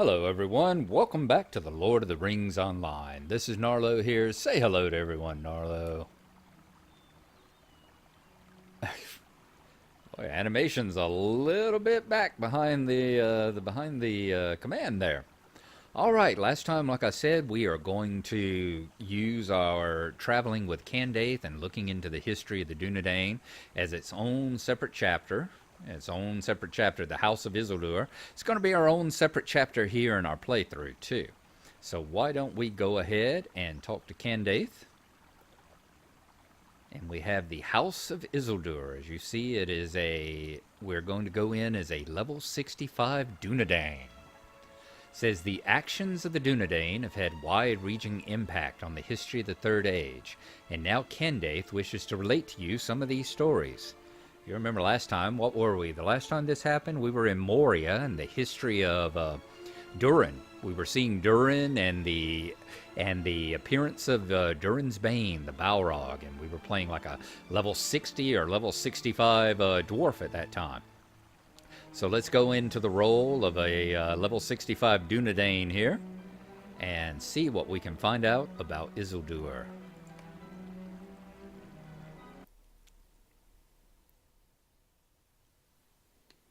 Hello everyone, welcome back to the Lord of the Rings Online. This is Gnarlo here. Say hello to everyone, Gnarlo. Boy, animation's a little bit back behind the command there. All right, last time, like I said, we are going to use our traveling with Candaith and looking into the history of the Dunedain as its own separate chapter. The House of Isildur. It's going to be our own separate chapter here in our playthrough, too. So why don't we go ahead and talk to Candaith? And we have the House of Isildur. As you see, we're going to go in as a level 65 Dunedain. Says the actions of the Dunedain have had wide-reaching impact on the history of the Third Age, and now Candaith wishes to relate to you some of these stories. You remember last time, what were we? The last time this happened, we were in Moria and the history of Durin. We were seeing Durin and the appearance of Durin's Bane, the Balrog, and we were playing like a level 60 or level 65 dwarf at that time. So let's go into the role of a level 65 Dunedain here and see what we can find out about Isildur.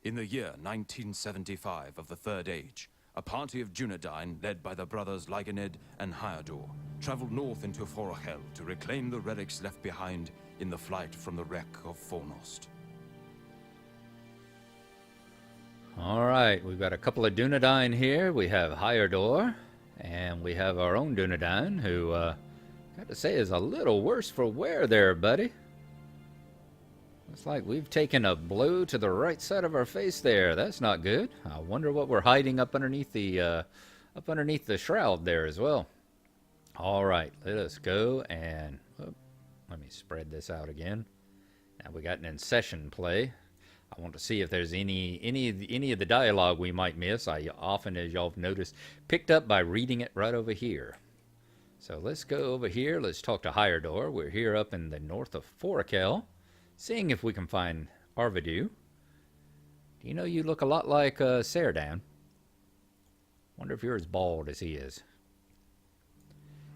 In the year 1975 of the Third Age, a party of Dunedain, led by the brothers Lyganed and Hyador, traveled north into Forachel to reclaim the relics left behind in the flight from the wreck of Fornost. Alright, we've got a couple of Dunedain here. We have Hyador, and we have our own Dunedain, who, got to say, is a little worse for wear there, buddy. Looks like we've taken a blow to the right side of our face there. That's not good. I wonder what we're hiding up underneath the shroud there as well. All right, let us go and let me spread this out again. Now we got an in session play. I want to see if there's any of the dialogue we might miss. I often, as y'all have noticed, picked up by reading it right over here. So let's go over here. Let's talk to Hyador. We're here up in the north of Forachel, seeing if we can find Arvidu. Do you know you look a lot like Ceradan? Wonder if you're as bald as he is.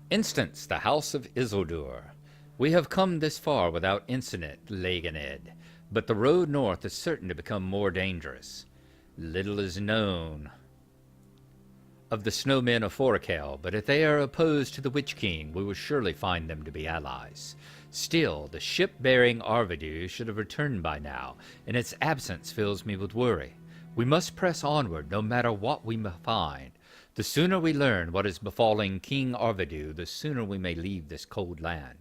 Instance, the House of Isildur. We have come this far without incident, Lyganed, but the road north is certain to become more dangerous. Little is known of the snowmen of Forachel, but if they are opposed to the Witch King, we will surely find them to be allies. Still, the ship bearing Arvidu should have returned by now, and its absence fills me with worry. We must press onward no matter what we find. The sooner we learn what is befalling King Arvidu, the sooner we may leave this cold land.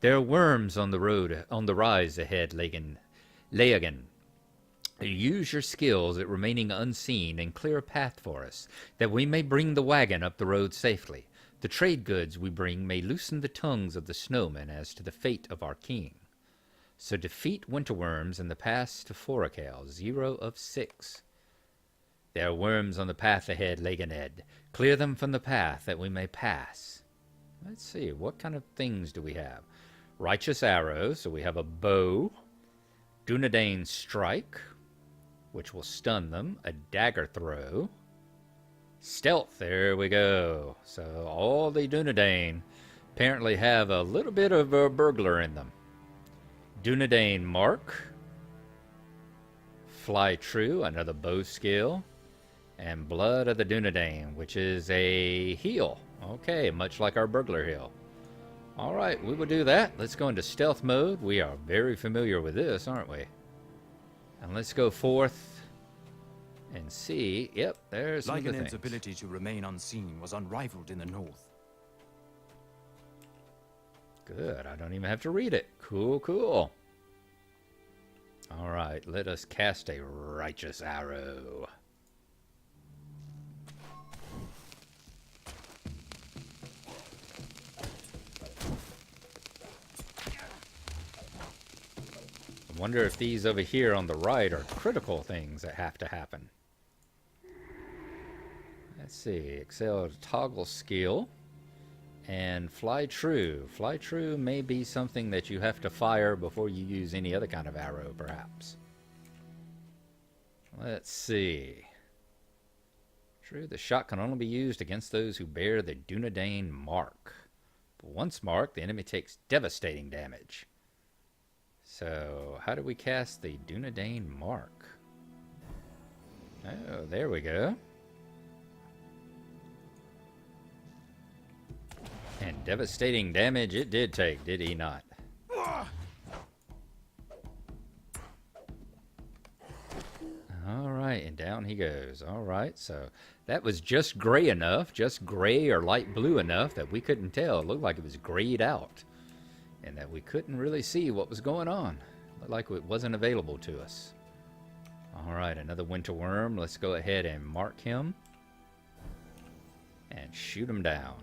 There are worms on the road, on the rise ahead, Leogan. Use your skills at remaining unseen and clear a path for us, that we may bring the wagon up the road safely. The trade goods we bring may loosen the tongues of the snowmen as to the fate of our king. So defeat winterworms in the pass to Forachel, 0 of 6. There are worms on the path ahead, Lyganed. Clear them from the path that we may pass. Let's see, what kind of things do we have? Righteous arrows, so we have a bow. Dunedain strike, which will stun them. A dagger throw. Stealth, there we go. So all the Dunedain apparently have a little bit of a burglar in them. Dunedain mark. Fly true, another bow skill. And blood of the Dunedain, which is a heal. Okay, much like our burglar heal. Alright, we will do that. Let's go into stealth mode. We are very familiar with this, aren't we? And let's go forth and see. Yep, there's some of the things. Lyganed's ability to remain unseen was unrivaled in the north. Good, I don't even have to read it. Cool, cool. Alright, let us cast a righteous arrow. I wonder if these over here on the right are critical things that have to happen. Let's see. Excel toggle skill. And fly true. Fly true may be something that you have to fire before you use any other kind of arrow, perhaps. Let's see. True, the shot can only be used against those who bear the Dunedain mark. But once marked, the enemy takes devastating damage. So, how do we cast the Dunedain mark? Oh, there we go. And devastating damage it did take, did he not? Alright, and down he goes. Alright, so that was just gray enough, just gray or light blue enough that we couldn't tell. It looked like it was grayed out. And that we couldn't really see what was going on. Looked like it wasn't available to us. Alright, another winter worm. Let's go ahead and mark him. And shoot him down.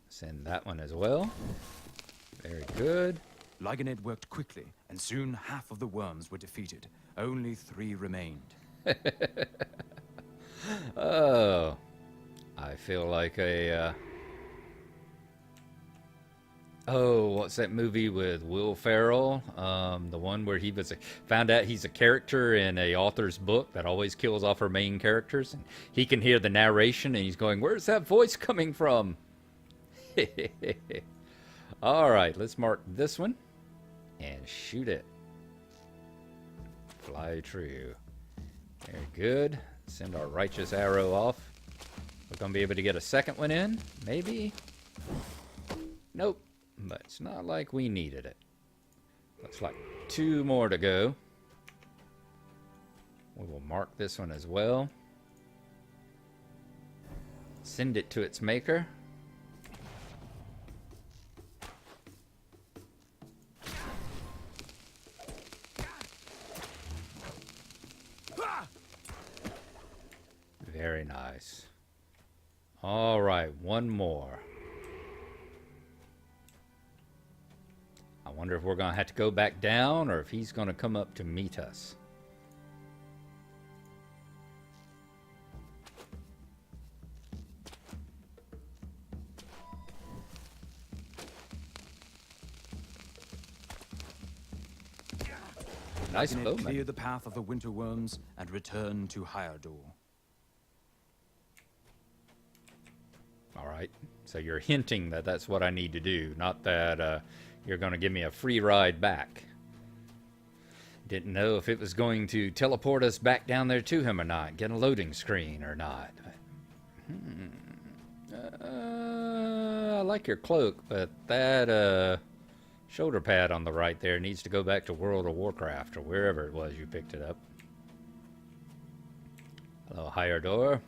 Send that one as well. Very good. Lyganed worked quickly, and soon half of the worms were defeated. Only 3 remained. Oh, I feel like a... Oh, what's that movie with Will Ferrell? The one where he was found out he's a character in a author's book that always kills off her main characters. And he can hear the narration, and he's going, "Where's that voice coming from?" All right, let's mark this one and shoot it. Fly true. Very good. Send our righteous arrow off. We're going to be able to get a second one in, maybe. Nope, but it's not like we needed it. Looks like 2 more to go. We will mark this one as well. Send it to its maker. Very nice. All right, 1 more. I wonder if we're going to have to go back down or if he's going to come up to meet us. Nice Lyganed bowman. cleared the path of the winter worms and returned to Hyardor. All right, so you're hinting that that's what I need to do, not that you're going to give me a free ride back. Didn't know if it was going to teleport us back down there to him or not, get a loading screen or not. I like your cloak, but that shoulder pad on the right there needs to go back to World of Warcraft or wherever it was you picked it up. Hello, Hyardor.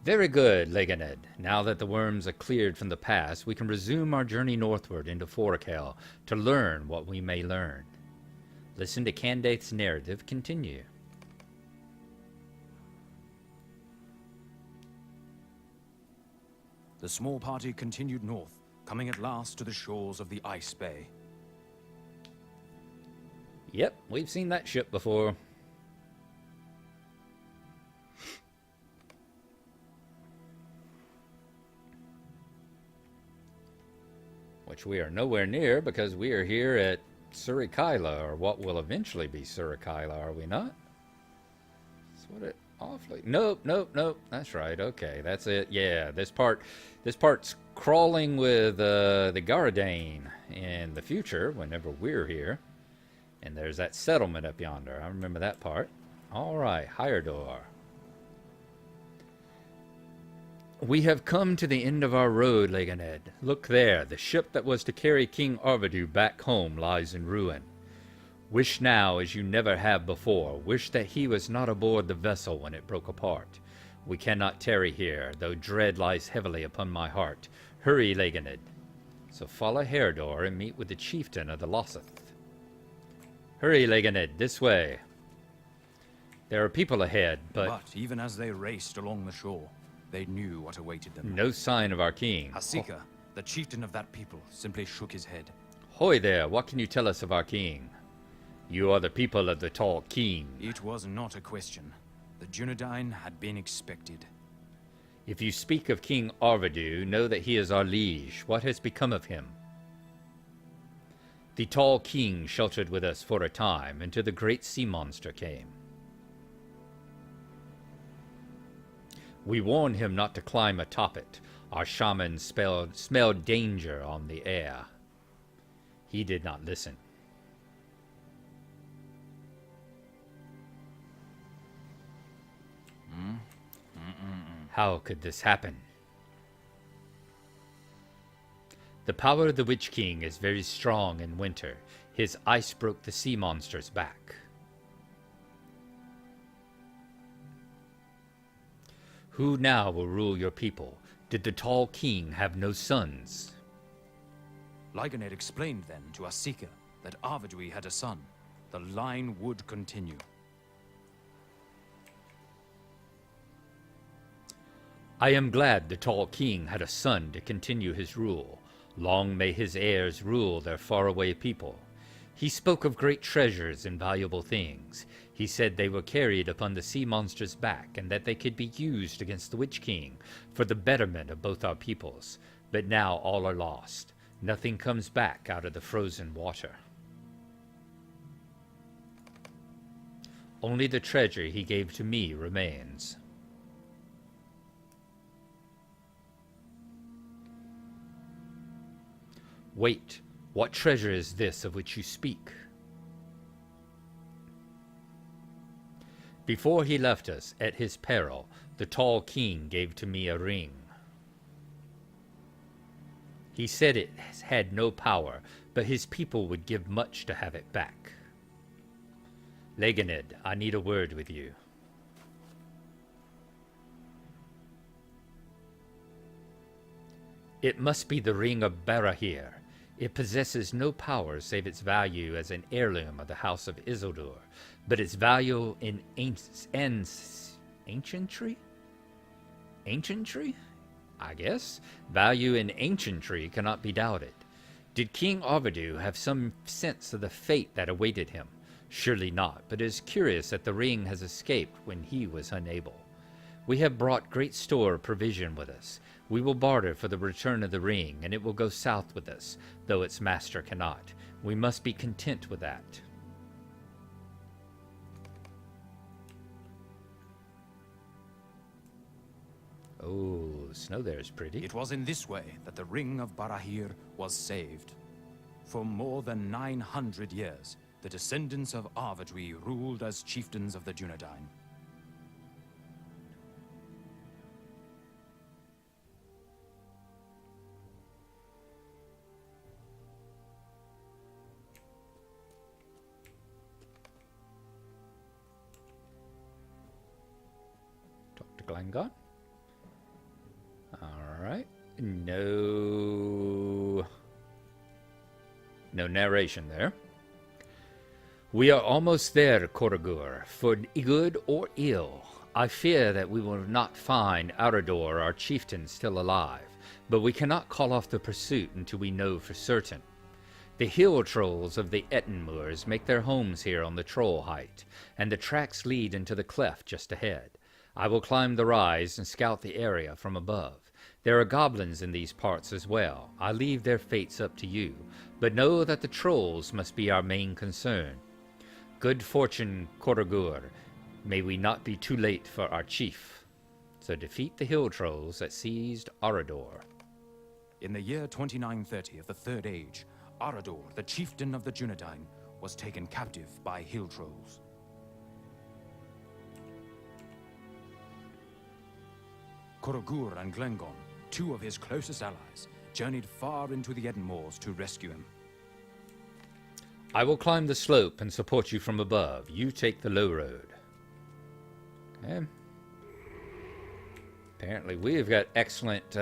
Very good, Lyganed. Now that the worms are cleared from the past, we can resume our journey northward into Forakel to learn what we may learn. Listen to Candaith's narrative continue. The small party continued north, coming at last to the shores of the Ice Bay. Yep, we've seen that ship before. Which we are nowhere near because we are here at Surikaila, or what will eventually be Surikaila, are we not? That's what it awfully... Nope, nope, nope. That's right. Okay, that's it. Yeah, this part's crawling with the Dunedain in the future, whenever we're here. And there's that settlement up yonder. I remember that part. All right, Hyardor. We have come to the end of our road, Lyganed. Look there, the ship that was to carry King Arvidu back home lies in ruin. Wish now as you never have before. Wish that he was not aboard the vessel when it broke apart. We cannot tarry here, though dread lies heavily upon my heart. Hurry, Lyganed. So follow Hyardor and meet with the chieftain of the Loseth. Hurry, Lyganed, this way. There are people ahead, but even as they raced along the shore, they knew what awaited them. no sign of our king. Hasika, the chieftain of that people, simply shook his head. Hoy there, what can you tell us of our king? You are the people of the tall king. It was not a question. The Dunedain had been expected. If you speak of King Arvidu, know that he is our liege. What has become of him? The tall king sheltered with us for a time until the great sea monster came. We warned him not to climb atop it. Our shaman smelled danger on the air. He did not listen. How could this happen? The power of the Witch King is very strong in winter. His ice broke the sea monster's back. Who now will rule your people? Did the tall king have no sons? Lygonid explained then to Asika that Arvidui had a son. The line would continue. I am glad the tall king had a son to continue his rule. Long may his heirs rule their faraway people. He spoke of great treasures and valuable things. He said they were carried upon the sea monster's back, and that they could be used against the Witch King for the betterment of both our peoples. But now all are lost. Nothing comes back out of the frozen water. Only the treasure he gave to me remains. Wait, what treasure is this of which you speak? Before he left us, at his peril, the tall king gave to me a ring. He said it had no power, but his people would give much to have it back. Lygonid, I need a word with you. It must be the ring of Barahir. It possesses no power save its value as an heirloom of the house of Isildur, but its value in ancientry? Ancientry? I guess. Value in ancientry cannot be doubted. Did King Arvidui have some sense of the fate that awaited him? Surely not, but it is curious that the ring has escaped when he was unable. We have brought great store of provision with us. We will barter for the return of the ring, and it will go south with us, though its master cannot. We must be content with that. Oh, the snow there is pretty. It was in this way that the Ring of Barahir was saved. For more than 900 years, the descendants of Arvidui ruled as chieftains of the Dunedain. Talk to Glengon. Alright. No narration there. We are almost there, Korragur. For good or ill, I fear that we will not find Arador, our chieftain, still alive. But we cannot call off the pursuit until we know for certain. The hill trolls of the Ettenmoors make their homes here on the Troll Height, and the tracks lead into the cleft just ahead. I will climb the rise and scout the area from above. There are goblins in these parts as well. I leave their fates up to you, but know that the trolls must be our main concern. Good fortune, Korragur. May we not be too late for our chief. So defeat the hill trolls that seized Arador. In the year 2930 of the Third Age, Arador, the chieftain of the Dunedain, was taken captive by hill trolls. Korragur and Glengon, two of his closest allies, journeyed far into the Ettenmoors to rescue him. I will climb the slope and support you from above. You take the low road. Okay. Apparently we've got excellent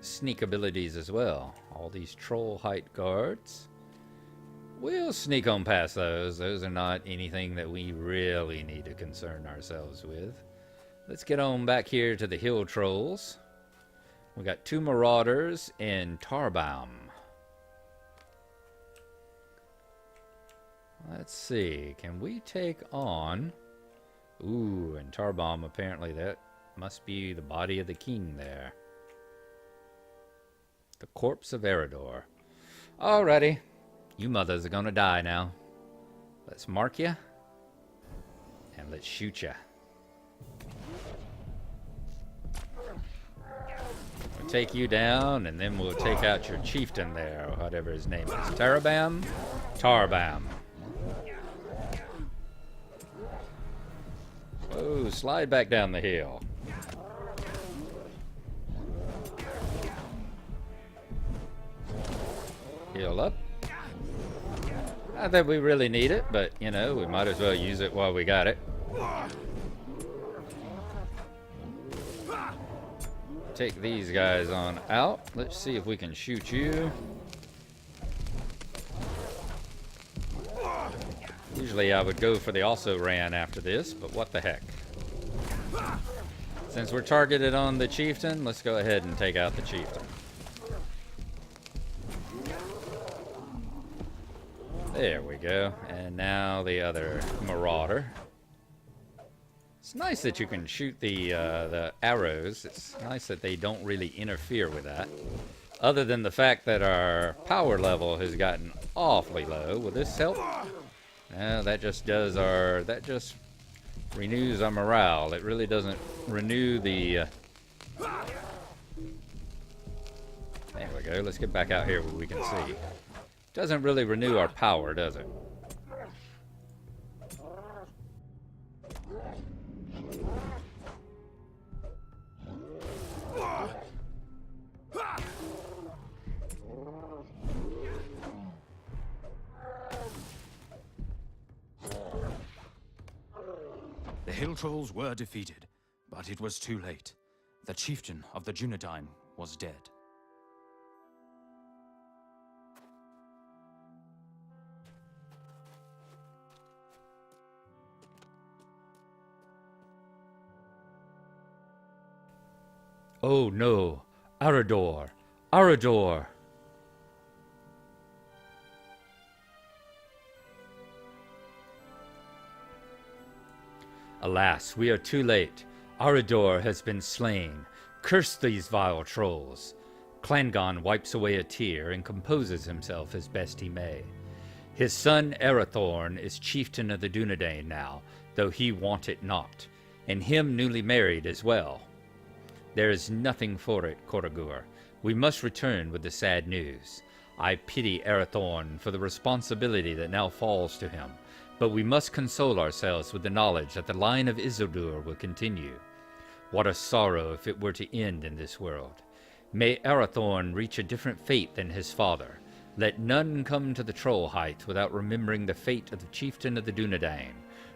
sneak abilities as well. All these Troll Height guards. We'll sneak on past those. Those are not anything that we really need to concern ourselves with. Let's get on back here to the hill trolls. We got two marauders in Tarbaum. Let's see, can we take on... Ooh, and Tarbaum, apparently that must be the body of the king there. The corpse of Eredor. Alrighty. You mothers are gonna die now. Let's mark you. And let's shoot you. We'll take you down, and then we'll take out your chieftain there, or whatever his name is. Tarabam? Tarbam. Oh, slide back down the hill. Heal up. Not that we really need it, but, you know, we might as well use it while we got it. Take these guys on out. Let's see if we can shoot you. Usually I would go for the also ran after this, but what the heck. Since we're targeted on the chieftain, let's go ahead and take out the chieftain. There we go. And now the other marauder. It's nice that you can shoot the arrows. It's nice that they don't really interfere with that. Other than the fact that our power level has gotten awfully low. Will this help? No, that just does our... That just renews our morale. It really doesn't renew the... There we go. Let's get back out here where we can see. Doesn't really renew our power, does it? The hill trolls were defeated, but it was too late. The chieftain of the Dunedain was dead. Oh no! Arador! Arador! Alas, we are too late. Arador has been slain. Curse these vile trolls. Clangon wipes away a tear and composes himself as best he may. His son Arathorn is chieftain of the Dunedain now, though he want it not, and him newly married as well. There is nothing for it, Koragur. We must return with the sad news. I pity Arathorn for the responsibility that now falls to him, but we must console ourselves with the knowledge that the line of Isildur will continue. What a sorrow if it were to end in this world. May Arathorn reach a different fate than his father. Let none come to the Troll Height without remembering the fate of the chieftain of the Dunedain.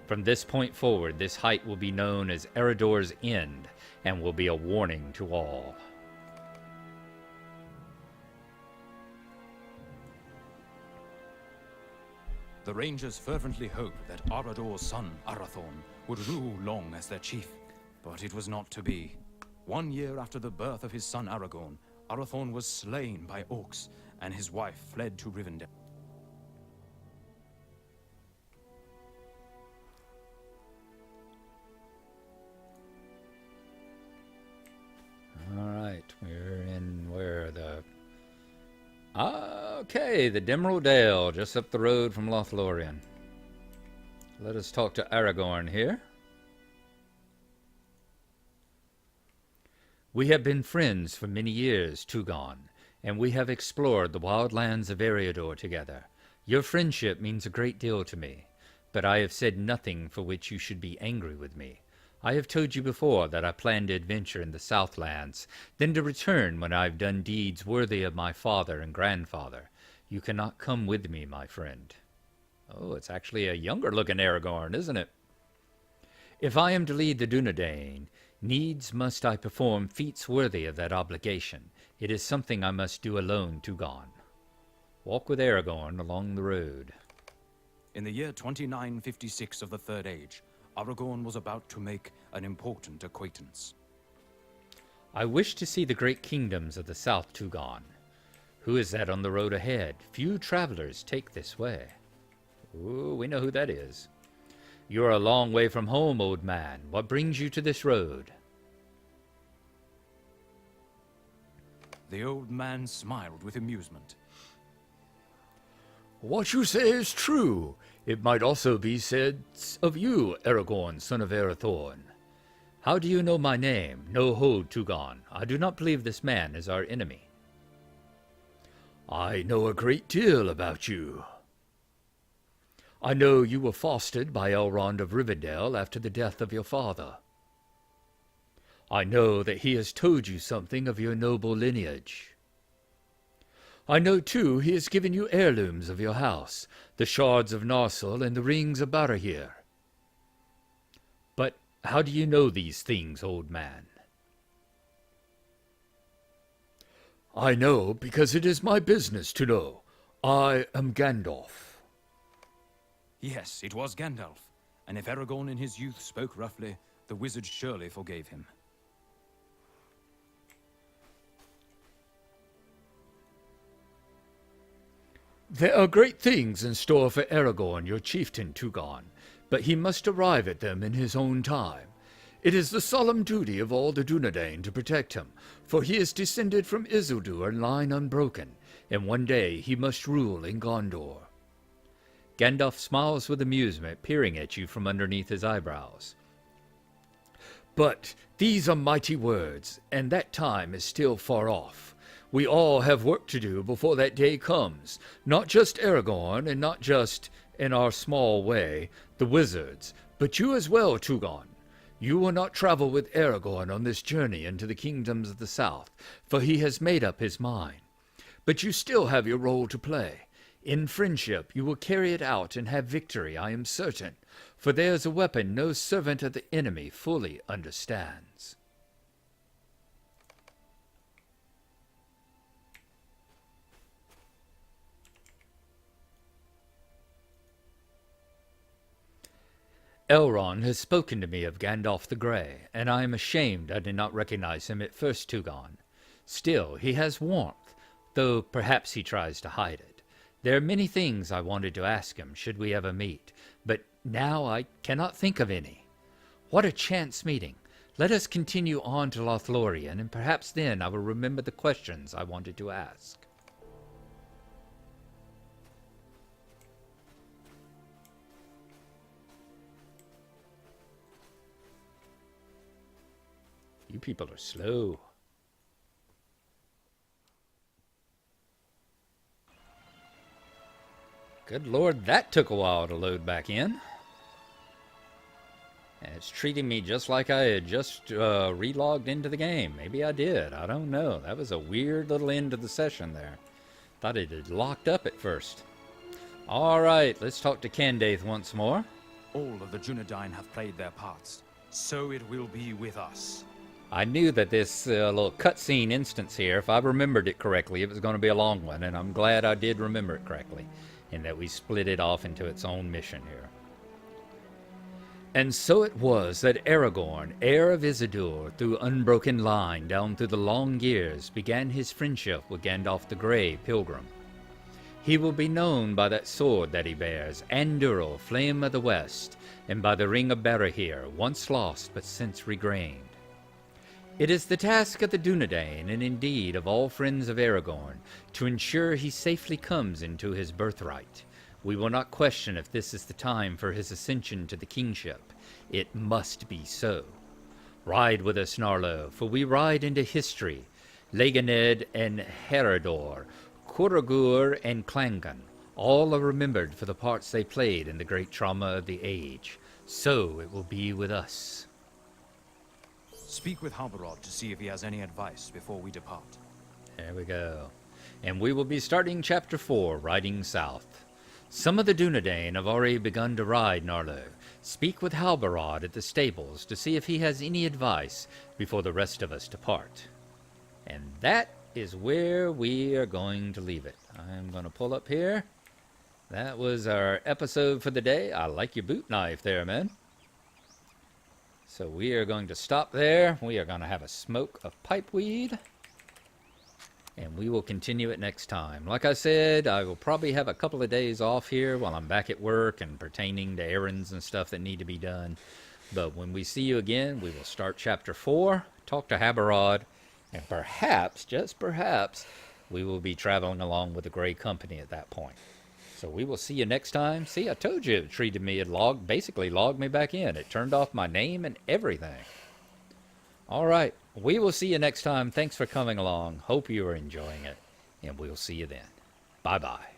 From this point forward, this height will be known as Eredor's End, and will be a warning to all. The Rangers fervently hoped that Arador's son, Arathorn, would rule long as their chief, but it was not to be. 1 year after the birth of his son Aragorn, Arathorn was slain by orcs, and his wife fled to Rivendell. Alright, we're in where the... Okay, the Dimral Dale, just up the road from Lothlorien. Let us talk to Aragorn here. We have been friends for many years, Tugon, and we have explored the wild lands of Eriador together. Your friendship means a great deal to me, but I have said nothing for which you should be angry with me. I have told you before that I plan to adventure in the Southlands, then to return when I have done deeds worthy of my father and grandfather. You cannot come with me, my friend. Oh, it's actually a younger-looking Aragorn, isn't it? If I am to lead the Dunedain, needs must I perform feats worthy of that obligation. It is something I must do alone, Tugon. Walk with Aragorn along the road. In the year 2956 of the Third Age, Aragorn was about to make an important acquaintance. I wish to see the great kingdoms of the south, Tugon. Who is that on the road ahead? Few travelers take this way. Ooh, we know who that is. You are a long way from home, old man. What brings you to this road? The old man smiled with amusement. What you say is true. It might also be said of you, Aragorn, son of Arathorn. How do you know my name? No hold, Tugon. I do not believe this man is our enemy. I know a great deal about you. I know you were fostered by Elrond of Rivendell after the death of your father. I know that he has told you something of your noble lineage. I know, too, he has given you heirlooms of your house, the shards of Narsil and the rings of Barahir. But how do you know these things, old man? I know because it is my business to know. I am Gandalf. Yes, it was Gandalf. And if Aragorn in his youth spoke roughly, the wizard surely forgave him. There are great things in store for Aragorn, your chieftain, Tugon, but he must arrive at them in his own time. It is the solemn duty of all the Dunedain to protect him, for he is descended from Isildur in line unbroken, and one day he must rule in Gondor. Gandalf smiles with amusement, peering at you from underneath his eyebrows. But these are mighty words, and that time is still far off. We all have work to do before that day comes, not just Aragorn, and not just, in our small way, the wizards, but you as well, Tugon. You will not travel with Aragorn on this journey into the kingdoms of the south, for he has made up his mind. But you still have your role to play. In friendship you will carry it out and have victory, I am certain, for there is a weapon no servant of the enemy fully understands. Elrond has spoken to me of Gandalf the Grey, and I am ashamed I did not recognize him at first, Tugon. Still, he has warmth, though perhaps he tries to hide it. There are many things I wanted to ask him, should we ever meet, but now I cannot think of any. What a chance meeting! Let us continue on to Lothlorien, and perhaps then I will remember the questions I wanted to ask. You people are slow. Good Lord, that took a while to load back in. And it's treating me just like I had just relogged into the game. Maybe I did. I don't know. That was a weird little end to the session there. Thought it had locked up at first. All right, let's talk to Candaith once more. All of the Dunedain have played their parts. So it will be with us. I knew that this little cutscene instance here, if I remembered it correctly, it was going to be a long one, and I'm glad I did remember it correctly, and that we split it off into its own mission here. And so it was that Aragorn, heir of Isildur, through unbroken line down through the long years, began his friendship with Gandalf the Grey, Pilgrim. He will be known by that sword that he bears, Andúril, Flame of the West, and by the Ring of Barahir, once lost but since regained. It is the task of the Dunedain, and indeed of all friends of Aragorn, to ensure he safely comes into his birthright. We will not question if this is the time for his ascension to the kingship. It must be so. Ride with us, Gnarlo, for we ride into history. Leganed and Herodor, Curragur and Clangon, all are remembered for the parts they played in the great trauma of the age. So it will be with us. Speak with Halbarad to see if he has any advice before we depart. There we go. And we will be starting Chapter 4, Riding South. Some of the Dunedain have already begun to ride, Gnarlo. Speak with Halbarad at the stables to see if he has any advice before the rest of us depart. And that is where we are going to leave it. I'm going to pull up here. That was our episode for the day. I like your boot knife there, man. So we are going to stop there. We are going to have a smoke of pipeweed. And we will continue it next time. Like I said, I will probably have a couple of days off here while I'm back at work and pertaining to errands and stuff that need to be done. But when we see you again, we will start Chapter 4, talk to Halbarad, and perhaps, just perhaps, we will be traveling along with the Grey Company at that point. So we will see you next time. See, I told you it treated me, it basically logged me back in. It turned off my name and everything. All right, we will see you next time. Thanks for coming along. Hope you are enjoying it, and we'll see you then. Bye-bye.